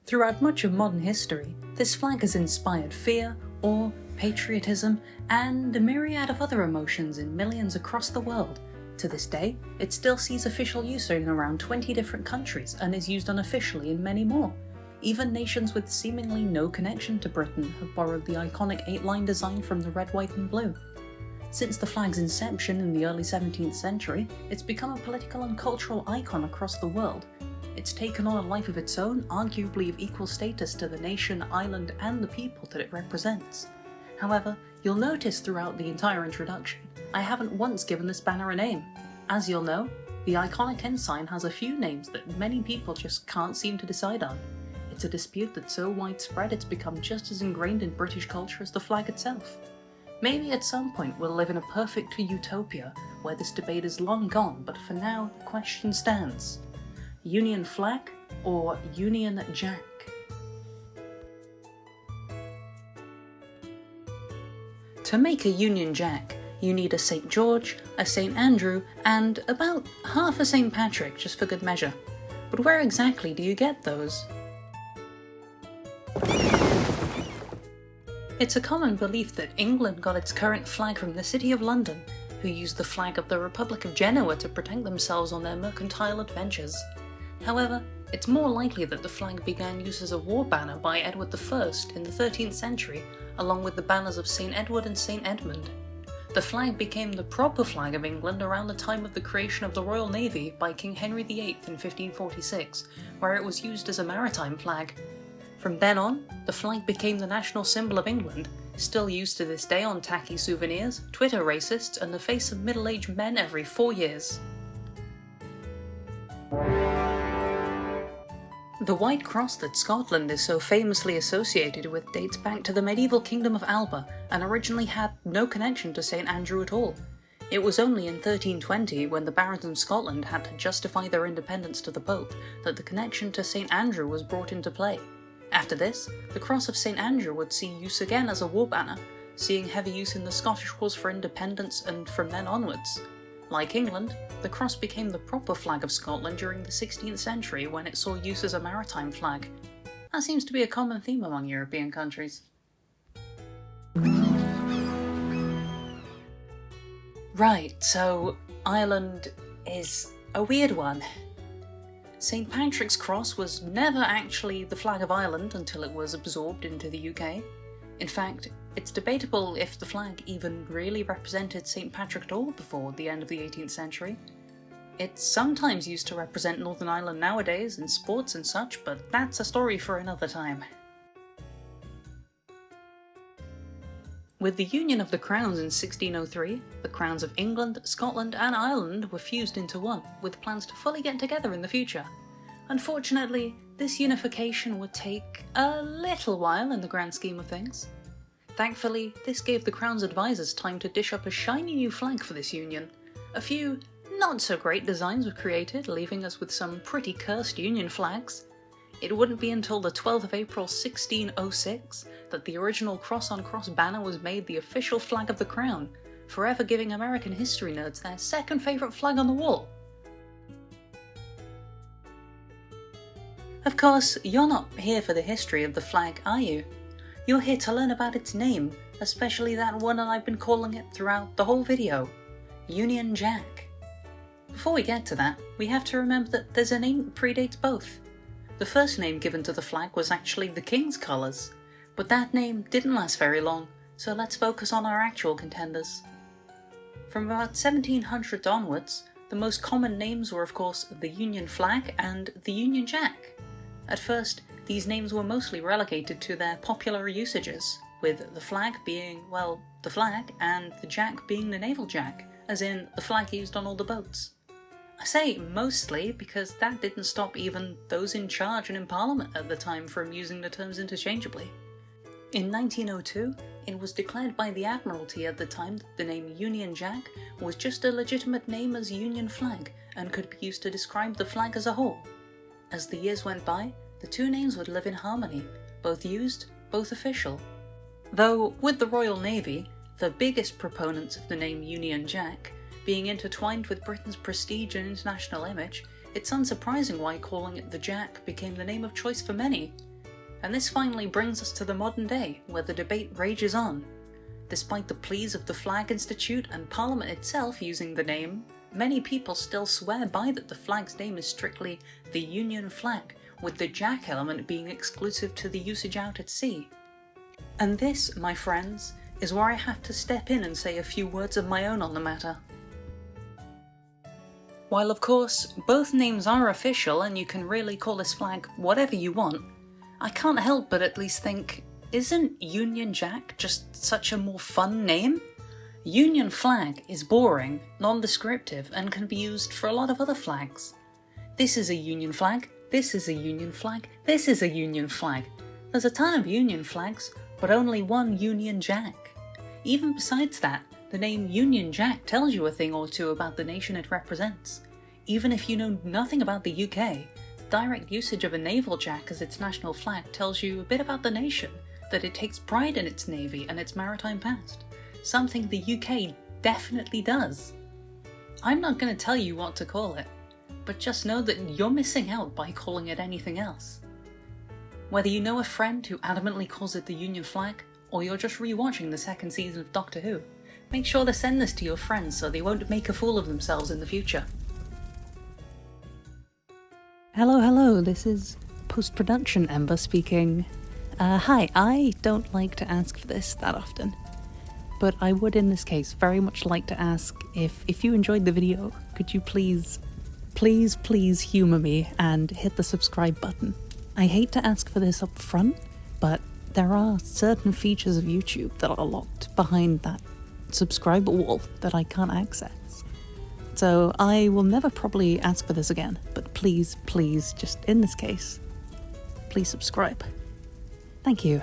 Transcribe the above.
Throughout much of modern history, this flag has inspired fear, awe, patriotism, and a myriad of other emotions in millions across the world. To this day, it still sees official use in around 20 different countries and is used unofficially in many more. Even nations with seemingly no connection to Britain have borrowed the iconic 8-line design from the red, white and blue. Since the flag's inception in the early 17th century, it's become a political and cultural icon across the world. It's taken on a life of its own, arguably of equal status to the nation, island and the people that it represents. However, you'll notice throughout the entire introduction, I haven't once given this banner a name. As you'll know, the iconic ensign has a few names that many people just can't seem to decide on. It's a dispute that's so widespread it's become just as ingrained in British culture as the flag itself. Maybe at some point we'll live in a perfect utopia where this debate is long gone, but for now, the question stands. Union flag or Union Jack? To make a Union Jack, you need a St. George, a St. Andrew, and about half a St. Patrick, just for good measure. But where exactly do you get those? It's a common belief that England got its current flag from the City of London, who used the flag of the Republic of Genoa to protect themselves on their mercantile adventures. However, it's more likely that the flag began use as a war banner by Edward I in the 13th century, along with the banners of St. Edward and St. Edmund. The flag became the proper flag of England around the time of the creation of the Royal Navy by King Henry VIII in 1546, where it was used as a maritime flag. From then on, the flag became the national symbol of England, still used to this day on tacky souvenirs, Twitter racists, and the face of middle-aged men every 4 years. The white cross that Scotland is so famously associated with dates back to the medieval kingdom of Alba and originally had no connection to St. Andrew at all. It was only in 1320, when the barons of Scotland had to justify their independence to the Pope, that the connection to St. Andrew was brought into play. After this, the cross of St. Andrew would see use again as a war banner, seeing heavy use in the Scottish Wars for Independence and from then onwards. Like England, the cross became the proper flag of Scotland during the 16th century when it saw use as a maritime flag. That seems to be a common theme among European countries. Right, so Ireland is a weird one. St. Patrick's Cross was never actually the flag of Ireland until it was absorbed into the UK. In fact, it's debatable if the flag even really represented St. Patrick at all before the end of the 18th century. It's sometimes used to represent Northern Ireland nowadays in sports and such, but that's a story for another time. With the union of the crowns in 1603, the crowns of England, Scotland and Ireland were fused into one, with plans to fully get together in the future. Unfortunately, this unification would take a little while in the grand scheme of things. Thankfully, this gave the Crown's advisors time to dish up a shiny new flag for this union. A few not-so-great designs were created, leaving us with some pretty cursed union flags. It wouldn't be until the 12th of April 1606 that the original cross-on-cross banner was made the official flag of the Crown, forever giving American history nerds their second favourite flag on the wall. Of course, you're not here for the history of the flag, are you? You're here to learn about its name, especially that one that I've been calling it throughout the whole video, Union Jack. Before we get to that, we have to remember that there's a name that predates both. The first name given to the flag was actually the King's colours, but that name didn't last very long, so let's focus on our actual contenders. From about 1700 onwards, the most common names were of course the Union flag and the Union Jack. At first, these names were mostly relegated to their popular usages, with the flag being, well, the flag, and the jack being the naval jack, as in the flag used on all the boats. I say mostly because that didn't stop even those in charge and in Parliament at the time from using the terms interchangeably. In 1902, it was declared by the Admiralty at the time that the name Union Jack was just a legitimate name as Union flag and could be used to describe the flag as a whole. As the years went by, the two names would live in harmony, both used, both official. Though, with the Royal Navy, the biggest proponents of the name Union Jack, being intertwined with Britain's prestige and international image, it's unsurprising why calling it the Jack became the name of choice for many. And this finally brings us to the modern day, where the debate rages on. Despite the pleas of the Flag Institute and Parliament itself using the name, many people still swear by that the flag's name is strictly the Union flag, with the Jack element being exclusive to the usage out at sea. And this, my friends, is where I have to step in and say a few words of my own on the matter. While of course, both names are official and you can really call this flag whatever you want, I can't help but at least think, isn't Union Jack just such a more fun name? Union flag is boring, non-descriptive, and can be used for a lot of other flags. This is a Union flag, this is a Union flag, this is a Union flag. There's a ton of Union flags, but only one Union Jack. Even besides that, the name Union Jack tells you a thing or two about the nation it represents. Even if you know nothing about the UK, direct usage of a naval jack as its national flag tells you a bit about the nation, that it takes pride in its navy and its maritime past, something the UK definitely does. I'm not going to tell you what to call it, but just know that you're missing out by calling it anything else. Whether you know a friend who adamantly calls it the Union flag, or you're just rewatching the second season of Doctor Who, make sure to send this to your friends so they won't make a fool of themselves in the future. Hello, this is post-production Embur speaking. Hi, I don't like to ask for this that often, but I would in this case very much like to ask if you enjoyed the video, could you please humour me and hit the subscribe button. I hate to ask for this up front, but there are certain features of YouTube that are locked behind that subscriber wall that I can't access. So I will never probably ask for this again, but please, just in this case, please subscribe. Thank you.